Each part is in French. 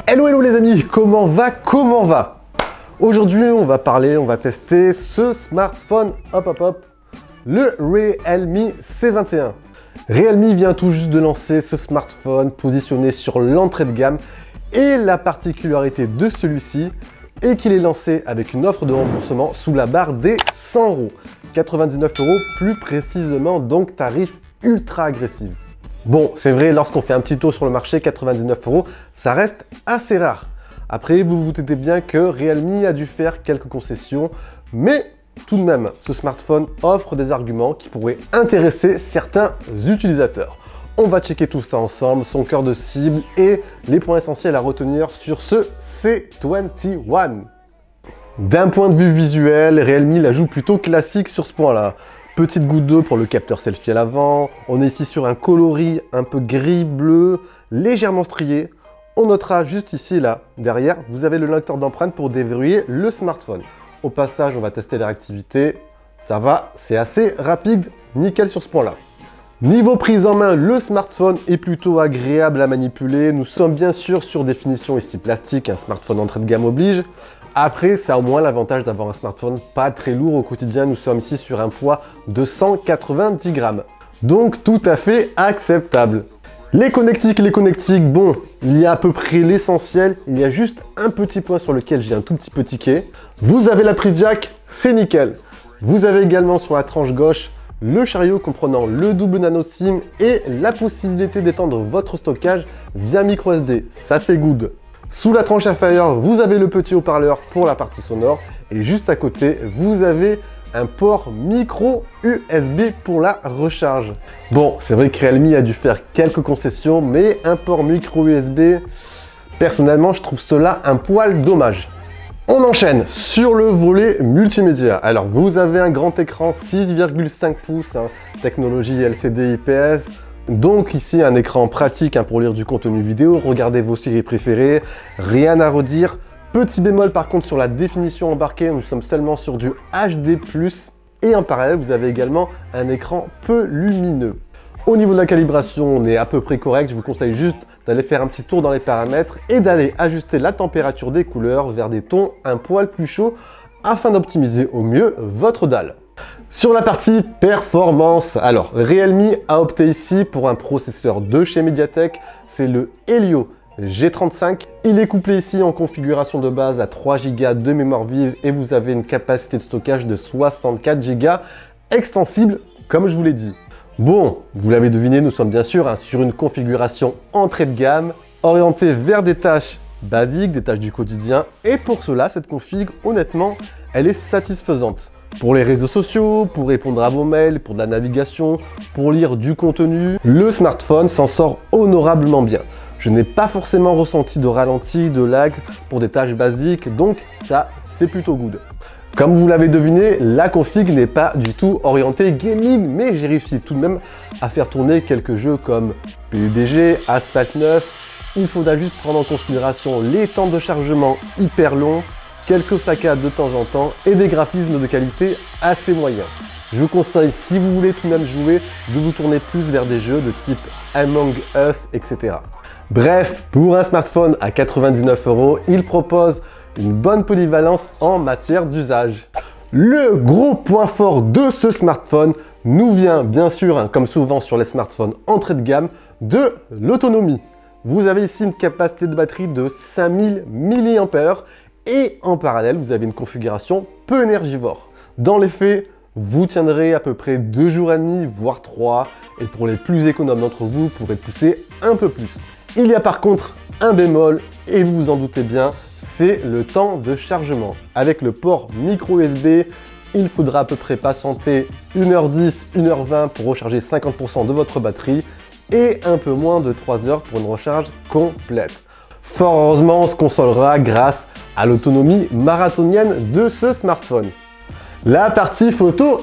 Hello les amis, comment va? Aujourd'hui on va tester ce smartphone, le Realme C21. Realme vient tout juste de lancer ce smartphone positionné sur l'entrée de gamme et la particularité de celui-ci est qu'il est lancé avec une offre de remboursement sous la barre des 100 €. 99 € plus précisément, donc tarif ultra agressif. Bon, c'est vrai, lorsqu'on fait un petit tour sur le marché, 99 €, ça reste assez rare. Après, vous vous doutez bien que Realme a dû faire quelques concessions, mais tout de même, ce smartphone offre des arguments qui pourraient intéresser certains utilisateurs. On va checker tout ça ensemble, son cœur de cible et les points essentiels à retenir sur ce C21. D'un point de vue visuel, Realme la joue plutôt classique sur ce point-là. Petite goutte d'eau pour le capteur selfie à l'avant, on est ici sur un coloris un peu gris-bleu, légèrement strié. On notera juste ici, là, derrière, vous avez le lecteur d'empreinte pour déverrouiller le smartphone. Au passage, on va tester la réactivité. Ça va, c'est assez rapide, nickel sur ce point-là. Niveau prise en main, le smartphone est plutôt agréable à manipuler. Nous sommes bien sûr sur des finitions ici plastiques, un smartphone entrée de gamme oblige. Après, ça a au moins l'avantage d'avoir un smartphone pas très lourd au quotidien. Nous sommes ici sur un poids de 190 grammes. Donc tout à fait acceptable. Les connectiques, bon, il y a à peu près l'essentiel. Il y a juste un petit point sur lequel j'ai un tout petit peu tiqué. Vous avez la prise jack, c'est nickel. Vous avez également sur la tranche gauche le chariot comprenant le double nano SIM et la possibilité d'étendre votre stockage via micro SD. Ça c'est good. Sous la tranche inférieure, vous avez le petit haut-parleur pour la partie sonore et juste à côté, vous avez un port micro USB pour la recharge. Bon, c'est vrai que Realme a dû faire quelques concessions, mais un port micro USB, personnellement, je trouve cela un poil dommage. On enchaîne sur le volet multimédia. Alors, vous avez un grand écran 6,5 pouces, technologie LCD IPS. Donc ici, un écran pratique pour lire du contenu vidéo, regarder vos séries préférées, rien à redire. Petit bémol par contre sur la définition embarquée, nous sommes seulement sur du HD+, et en parallèle, vous avez également un écran peu lumineux. Au niveau de la calibration, on est à peu près correct. Je vous conseille juste d'aller faire un petit tour dans les paramètres et d'aller ajuster la température des couleurs vers des tons un poil plus chauds afin d'optimiser au mieux votre dalle. Sur la partie performance, alors Realme a opté ici pour un processeur de chez Mediatek, c'est le Helio G35. Il est couplé ici en configuration de base à 3 Go de mémoire vive et vous avez une capacité de stockage de 64 Go extensible comme je vous l'ai dit. Bon, vous l'avez deviné, nous sommes bien sûr sur une configuration entrée de gamme, orientée vers des tâches basiques, des tâches du quotidien, et pour cela, cette config, honnêtement, elle est satisfaisante. Pour les réseaux sociaux, pour répondre à vos mails, pour de la navigation, pour lire du contenu, le smartphone s'en sort honorablement bien. Je n'ai pas forcément ressenti de ralenti, de lag pour des tâches basiques, donc ça, c'est plutôt good. Comme vous l'avez deviné, la config n'est pas du tout orientée gaming, mais j'ai réussi tout de même à faire tourner quelques jeux comme PUBG, Asphalt 9. Il faudra juste prendre en considération les temps de chargement hyper longs, quelques saccades de temps en temps et des graphismes de qualité assez moyens. Je vous conseille, si vous voulez tout de même jouer, de vous tourner plus vers des jeux de type Among Us, etc. Bref, pour un smartphone à 99 €, il propose une bonne polyvalence en matière d'usage. Le gros point fort de ce smartphone nous vient bien sûr, comme souvent sur les smartphones entrée de gamme, de l'autonomie. Vous avez ici une capacité de batterie de 5000 mAh et en parallèle, vous avez une configuration peu énergivore. Dans les faits, vous tiendrez à peu près 2 jours et demi, voire 3, et pour les plus économes d'entre vous, vous pourrez pousser un peu plus. Il y a par contre un bémol, et vous vous en doutez bien, c'est le temps de chargement. Avec le port micro USB, il faudra à peu près patienter 1h10, 1h20 pour recharger 50% de votre batterie et un peu moins de 3 heures pour une recharge complète. Fort heureusement, on se consolera grâce à l'autonomie marathonienne de ce smartphone. La partie photo.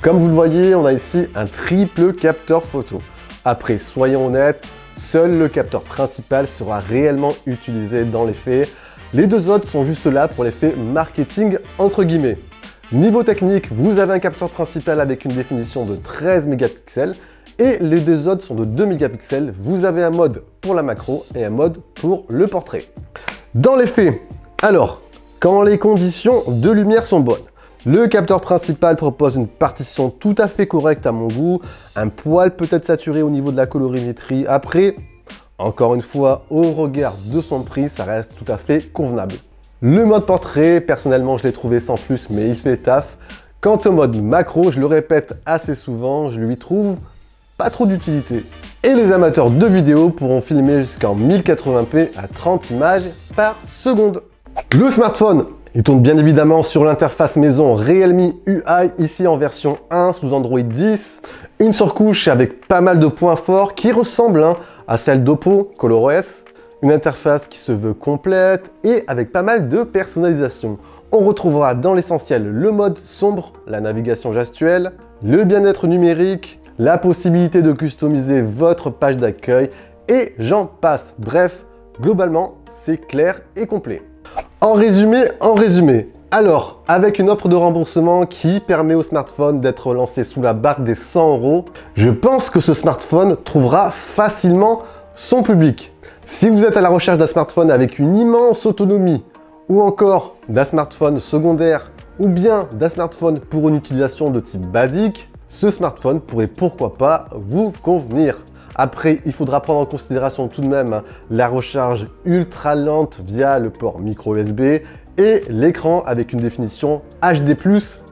Comme vous le voyez, on a ici un triple capteur photo. Après, soyons honnêtes, seul le capteur principal sera réellement utilisé dans les faits. Les deux autres sont juste là pour l'effet marketing entre guillemets. Niveau technique, vous avez un capteur principal avec une définition de 13 mégapixels et les deux autres sont de 2 mégapixels. Vous avez un mode pour la macro et un mode pour le portrait. Dans les faits, alors, quand les conditions de lumière sont bonnes, le capteur principal propose une partition tout à fait correcte à mon goût, un poil peut-être saturé au niveau de la colorimétrie. Après, encore une fois, au regard de son prix, ça reste tout à fait convenable. Le mode portrait, personnellement, je l'ai trouvé sans plus, mais il fait le taf. Quant au mode macro, je le répète assez souvent, je lui trouve pas trop d'utilité. Et les amateurs de vidéo pourront filmer jusqu'en 1080p à 30 images par seconde. Le smartphone, il tourne bien évidemment sur l'interface maison Realme UI, ici en version 1 sous Android 10. Une surcouche avec pas mal de points forts qui ressemble à celle d'Oppo ColorOS. Une interface qui se veut complète et avec pas mal de personnalisation. On retrouvera dans l'essentiel le mode sombre, la navigation gestuelle, le bien-être numérique, la possibilité de customiser votre page d'accueil et j'en passe. Bref, globalement, c'est clair et complet. En résumé, alors, avec une offre de remboursement qui permet au smartphone d'être lancé sous la barre des 100 €, je pense que ce smartphone trouvera facilement son public. Si vous êtes à la recherche d'un smartphone avec une immense autonomie, ou encore d'un smartphone secondaire, ou bien d'un smartphone pour une utilisation de type basique, ce smartphone pourrait pourquoi pas vous convenir. Après, il faudra prendre en considération tout de même la recharge ultra lente via le port micro USB et l'écran avec une définition HD+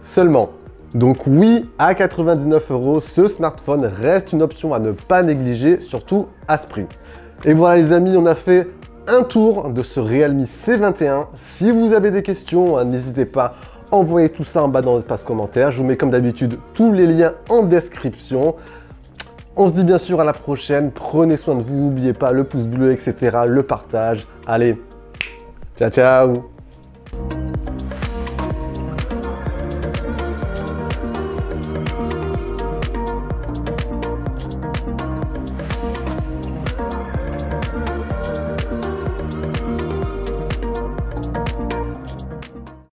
seulement. Donc oui, à 99 €, ce smartphone reste une option à ne pas négliger, surtout à ce prix. Et voilà les amis, on a fait un tour de ce Realme C21. Si vous avez des questions, n'hésitez pas, envoyez tout ça en bas dans l'espace commentaire. Je vous mets comme d'habitude tous les liens en description. On se dit bien sûr à la prochaine, prenez soin de vous, n'oubliez pas le pouce bleu, etc., le partage. Allez, ciao ciao!